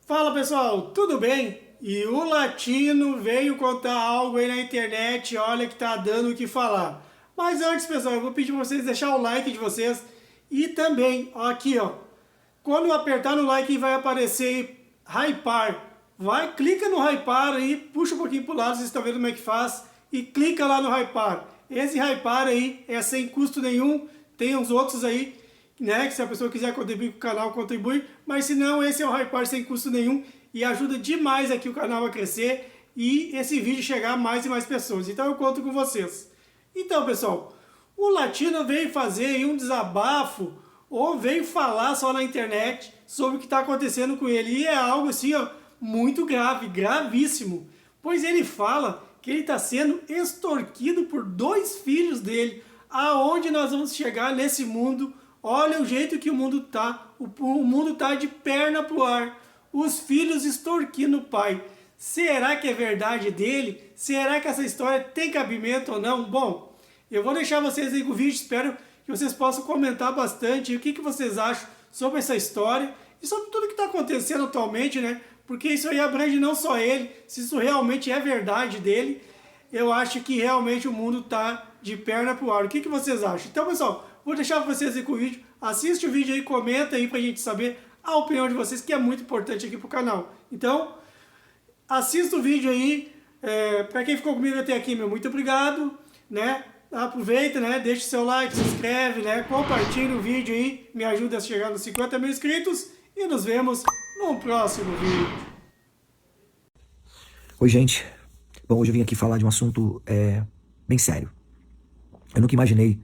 Fala pessoal, tudo bem? E o Latino veio contar algo aí na internet, olha que tá dando o que falar. Mas antes pessoal, eu vou pedir para vocês deixar o like de vocês e também, ó, aqui ó, quando eu apertar no like vai aparecer Hypar. Vai, clica no Hypar aí, puxa um pouquinho pro lado, vocês estão vendo como é que faz, e clica lá no Hypar. Esse Hypar aí é sem custo nenhum, tem uns outros aí, né, que se a pessoa quiser contribuir com o canal, contribui, mas se não, esse é o Hypar sem custo nenhum e ajuda demais aqui o canal a crescer e esse vídeo chegar a mais e mais pessoas. Então eu conto com vocês. Então pessoal, o Latino veio fazer aí um desabafo ou veio falar só na internet sobre o que está acontecendo com ele. E é algo assim, ó, muito grave, gravíssimo. Pois ele fala que ele está sendo extorquido por 2 filhos dele. Aonde nós vamos chegar nesse mundo? Olha o jeito que o mundo tá. O mundo tá de perna pro ar. Os filhos extorquindo o pai. Será que é verdade dele? Será que essa história tem cabimento ou não? Bom, eu vou deixar vocês aí com o vídeo. Espero que vocês possam comentar bastante o que vocês acham sobre essa história e sobre tudo que está acontecendo atualmente, né? Porque isso aí abrange não só ele, se isso realmente é verdade dele, eu acho que realmente o mundo está de perna pro ar. O que vocês acham? Então, pessoal, vou deixar para vocês aí com o vídeo. Assiste o vídeo aí, comenta aí pra gente saber a opinião de vocês, que é muito importante aqui pro canal. Então, assista o vídeo aí. Para quem ficou comigo até aqui, meu muito obrigado, né? Aproveita, né? Deixa o seu like, se inscreve, né? Compartilha o vídeo aí, me ajuda a chegar nos 50 mil inscritos e nos vemos no próximo vídeo. Oi, gente. Bom, hoje eu vim aqui falar de um assunto bem sério. Eu nunca imaginei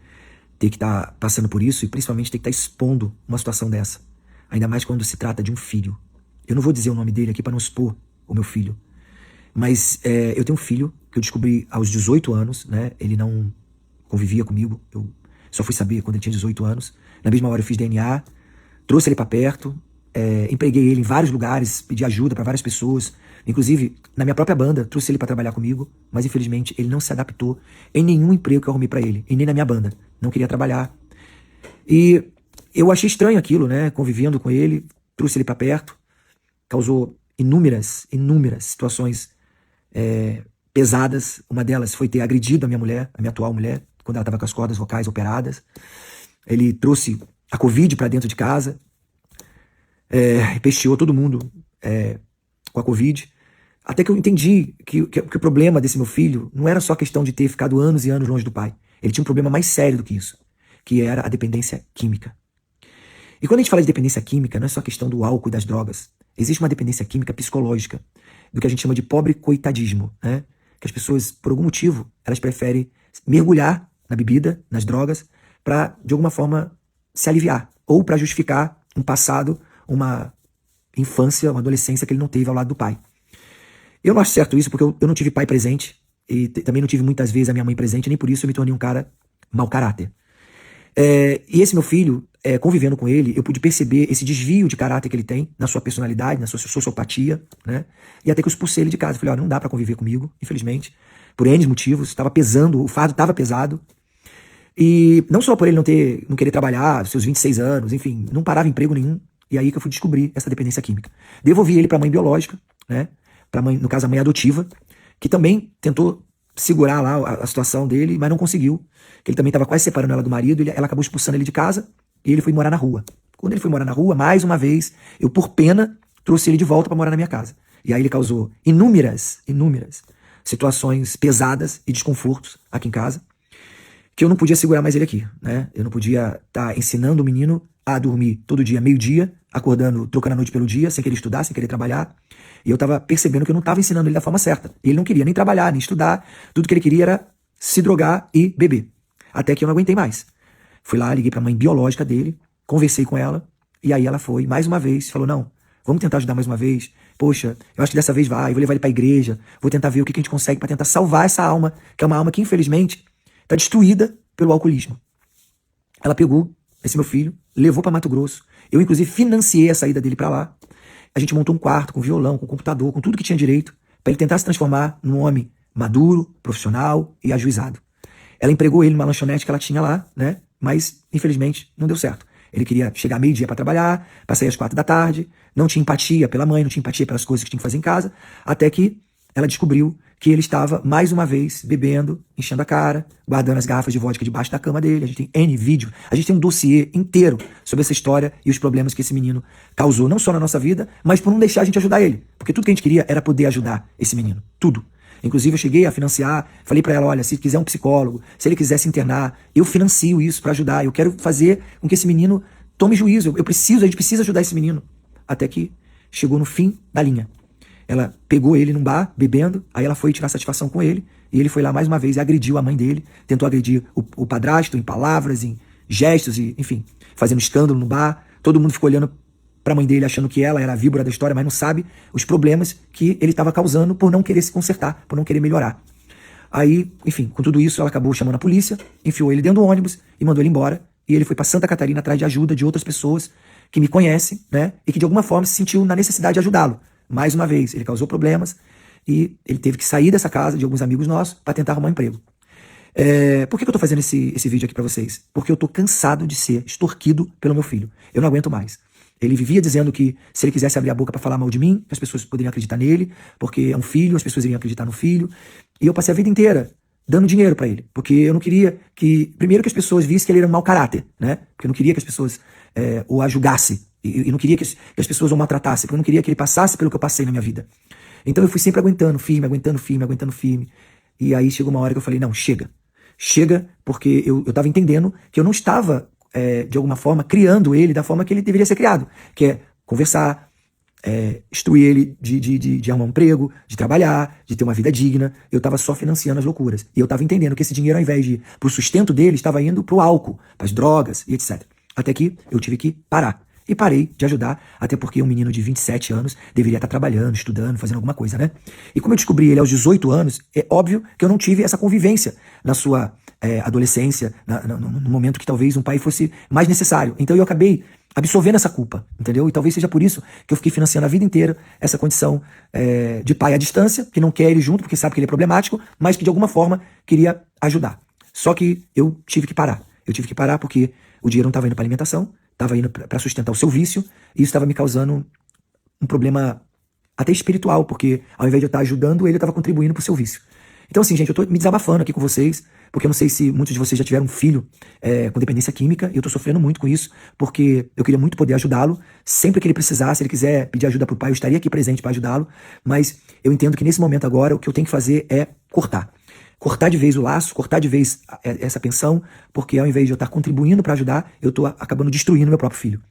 ter que estar passando por isso e principalmente ter que estar expondo uma situação dessa. Ainda mais quando se trata de um filho. Eu não vou dizer o nome dele aqui para não expor o meu filho. Mas eu tenho um filho que eu descobri aos 18 anos, né? Ele não convivia comigo. Eu só fui saber quando ele tinha 18 anos. Na mesma hora eu fiz DNA, trouxe ele para perto, empreguei ele em vários lugares, pedi ajuda para várias pessoas. Inclusive, na minha própria banda, trouxe ele para trabalhar comigo, mas infelizmente ele não se adaptou em nenhum emprego que eu arrumei para ele, e nem na minha banda. Não queria trabalhar. E eu achei estranho aquilo, né? Convivendo com ele, trouxe ele para perto, causou inúmeras situações pesadas. Uma delas foi ter agredido a minha mulher, a minha atual mulher, quando ela estava com as cordas vocais operadas. Ele trouxe a Covid para dentro de casa, pesteou todo mundo com a Covid. Até que eu entendi que o problema desse meu filho não era só a questão de ter ficado anos e anos longe do pai. Ele tinha um problema mais sério do que isso, que era a dependência química. E quando a gente fala de dependência química, não é só a questão do álcool e das drogas. Existe uma dependência química psicológica, do que a gente chama de pobre coitadismo, né? Que as pessoas, por algum motivo, elas preferem mergulhar na bebida, nas drogas, para, de alguma forma, se aliviar. Ou para justificar um passado, uma infância, uma adolescência que ele não teve ao lado do pai. Eu não acho certo isso, porque eu não tive pai presente, e também não tive muitas vezes a minha mãe presente, nem por isso eu me tornei um cara mau caráter. E esse meu filho, convivendo com ele, eu pude perceber esse desvio de caráter que ele tem na sua personalidade, na sua sociopatia, né? E até que eu expulsei ele de casa. Falei, não dá pra conviver comigo, infelizmente, por N motivos, estava pesando, o fardo estava pesado. E não só por ele não querer trabalhar, seus 26 anos, enfim, não parava emprego nenhum. E aí que eu fui descobrir essa dependência química. Devolvi ele pra mãe biológica, né? Pra mãe, no caso, a mãe adotiva, que também tentou segurar lá a situação dele, mas não conseguiu. Que ele também estava quase separando ela do marido, ela acabou expulsando ele de casa e ele foi morar na rua. Quando ele foi morar na rua, mais uma vez, eu por pena trouxe ele de volta para morar na minha casa. E aí ele causou inúmeras situações pesadas e desconfortos aqui em casa, que eu não podia segurar mais ele aqui, né? Eu não podia estar ensinando o menino a dormir todo dia, meio-dia, acordando, trocando a noite pelo dia, sem querer estudar, sem querer trabalhar. E eu tava percebendo que eu não tava ensinando ele da forma certa. Ele não queria nem trabalhar, nem estudar. Tudo que ele queria era se drogar e beber. Até que eu não aguentei mais. Fui lá, liguei pra mãe biológica dele, conversei com ela, e aí ela foi, mais uma vez, falou, não, vamos tentar ajudar mais uma vez. Poxa, eu acho que dessa vez vai, vou levar ele pra igreja, vou tentar ver o que a gente consegue pra tentar salvar essa alma, que é uma alma que, infelizmente, tá destruída pelo alcoolismo. Ela pegou esse meu filho, levou pra Mato Grosso. Eu, inclusive, financiei a saída dele pra lá. A gente montou um quarto com violão, com computador, com tudo que tinha direito, pra ele tentar se transformar num homem maduro, profissional e ajuizado. Ela empregou ele numa lanchonete que ela tinha lá, né? Mas, infelizmente, não deu certo. Ele queria chegar meio-dia pra trabalhar, pra sair às 4 da tarde, não tinha empatia pela mãe, não tinha empatia pelas coisas que tinha que fazer em casa, até que ela descobriu que ele estava, mais uma vez, bebendo, enchendo a cara, guardando as garrafas de vodka debaixo da cama dele. A gente tem N vídeo, a gente tem um dossiê inteiro sobre essa história e os problemas que esse menino causou, não só na nossa vida, mas por não deixar a gente ajudar ele. Porque tudo que a gente queria era poder ajudar esse menino, tudo. Inclusive eu cheguei a financiar, falei pra ela, olha, se quiser um psicólogo, se ele quiser se internar, eu financio isso pra ajudar, eu quero fazer com que esse menino tome juízo, a gente precisa ajudar esse menino. Até que chegou no fim da linha. Ela pegou ele num bar, bebendo, aí ela foi tirar satisfação com ele, e ele foi lá mais uma vez e agrediu a mãe dele, tentou agredir o padrasto em palavras, em gestos, e, enfim, fazendo escândalo no bar. Todo mundo ficou olhando pra mãe dele, achando que ela era a víbora da história, mas não sabe os problemas que ele estava causando por não querer se consertar, por não querer melhorar. Aí, enfim, com tudo isso, ela acabou chamando a polícia, enfiou ele dentro do ônibus e mandou ele embora, e ele foi pra Santa Catarina atrás de ajuda de outras pessoas que me conhecem, né, e que de alguma forma se sentiu na necessidade de ajudá-lo. Mais uma vez, ele causou problemas e ele teve que sair dessa casa de alguns amigos nossos para tentar arrumar um emprego. Por que eu tô fazendo esse vídeo aqui para vocês? Porque eu tô cansado de ser extorquido pelo meu filho. Eu não aguento mais. Ele vivia dizendo que se ele quisesse abrir a boca para falar mal de mim, as pessoas poderiam acreditar nele, porque é um filho, as pessoas iriam acreditar no filho. E eu passei a vida inteira dando dinheiro para ele, porque eu não queria primeiro que as pessoas vissem que ele era um mau caráter, né? Porque eu não queria que as pessoas o a julgassem. E não queria que as pessoas o maltratassem, porque eu não queria que ele passasse pelo que eu passei na minha vida. Então eu fui sempre aguentando firme, aguentando firme, aguentando firme. E aí chegou uma hora que eu falei, não, chega. Chega, porque eu estava entendendo que eu não estava, de alguma forma, criando ele da forma que ele deveria ser criado. Que é conversar, instruir ele de arrumar um emprego, de trabalhar, de ter uma vida digna. Eu estava só financiando as loucuras. E eu estava entendendo que esse dinheiro, ao invés de ir pro sustento dele, estava indo pro álcool, pras drogas e etc. Até que eu tive que parar. E parei de ajudar, até porque um menino de 27 anos deveria estar trabalhando, estudando, fazendo alguma coisa, né? E como eu descobri ele aos 18 anos, é óbvio que eu não tive essa convivência na sua adolescência, no momento que talvez um pai fosse mais necessário. Então eu acabei absorvendo essa culpa, entendeu? E talvez seja por isso que eu fiquei financiando a vida inteira essa condição de pai à distância, que não quer ele junto porque sabe que ele é problemático, mas que de alguma forma queria ajudar. Só que eu tive que parar. Eu tive que parar porque o dinheiro não estava indo para alimentação, estava indo para sustentar o seu vício, e isso estava me causando um problema até espiritual, porque ao invés de eu estar ajudando ele, eu estava contribuindo para o seu vício. Então assim, gente, eu estou me desabafando aqui com vocês, porque eu não sei se muitos de vocês já tiveram um filho com dependência química, e eu estou sofrendo muito com isso, porque eu queria muito poder ajudá-lo, sempre que ele precisasse, se ele quiser pedir ajuda para o pai, eu estaria aqui presente para ajudá-lo, mas eu entendo que nesse momento agora, o que eu tenho que fazer é cortar de vez o laço, cortar de vez essa pensão, porque ao invés de eu estar contribuindo para ajudar, eu estou acabando destruindo meu próprio filho.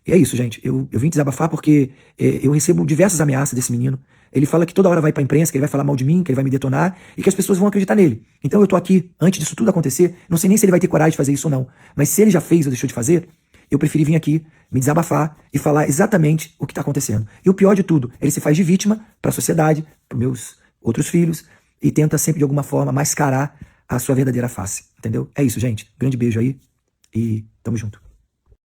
E é isso, gente. Eu vim desabafar porque eu recebo diversas ameaças desse menino. Ele fala que toda hora vai pra imprensa, que ele vai falar mal de mim, que ele vai me detonar e que as pessoas vão acreditar nele. Então eu tô aqui, antes disso tudo acontecer, não sei nem se ele vai ter coragem de fazer isso ou não, mas se ele já fez ou deixou de fazer, eu preferi vir aqui, me desabafar e falar exatamente o que tá acontecendo. E o pior de tudo, ele se faz de vítima pra sociedade, pros meus outros filhos, e tenta sempre de alguma forma mascarar a sua verdadeira face, entendeu? É isso, gente. Grande beijo aí e tamo junto.